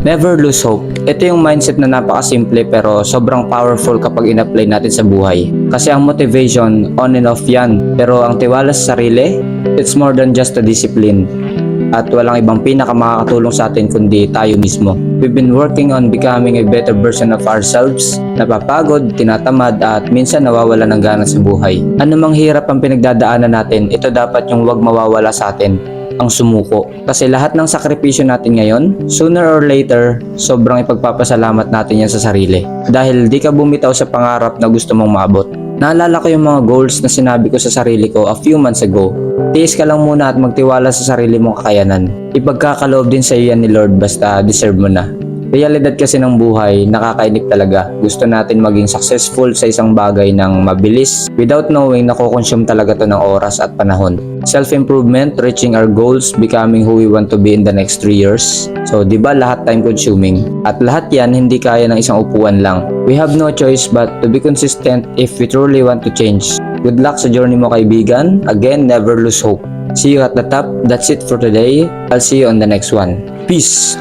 Never lose hope. Ito yung mindset na napakasimple pero sobrang powerful kapag in-apply natin sa buhay. Kasi ang motivation, on and off yan. Pero ang tiwala sa sarili, it's more than just a discipline. At walang ibang pinakamakakatulong sa atin kundi tayo mismo. We've been working on becoming a better version of ourselves. Napapagod, tinatamad at minsan nawawala ng gana sa buhay. Anumang hirap ang pinagdadaanan natin, ito dapat yung wag mawawala sa atin, ang sumuko. Kasi lahat ng sakripisyo natin ngayon, sooner or later, sobrang ipagpapasalamat natin yan sa sarili. Dahil di ka bumitaw sa pangarap na gusto mong maabot. Naalala ko yung mga goals na sinabi ko sa sarili ko a few months ago. Tiis ka lang muna at magtiwala sa sarili mong kakayanan. Ipagkakaloob din sa iyo yan ni Lord basta deserve mo na. Realidad kasi ng buhay, nakakainip talaga. Gusto natin maging successful sa isang bagay ng mabilis without knowing na kukonsume talaga to ng oras at panahon. Self-improvement, reaching our goals, becoming who we want to be in the next 3 years. So, di ba lahat time consuming? At lahat yan hindi kaya ng isang upuan lang. We have no choice but to be consistent if we truly want to change. Good luck sa journey mo kaibigan. Again, never lose hope. See you at the top. That's it for today. I'll see you on the next one. Peace!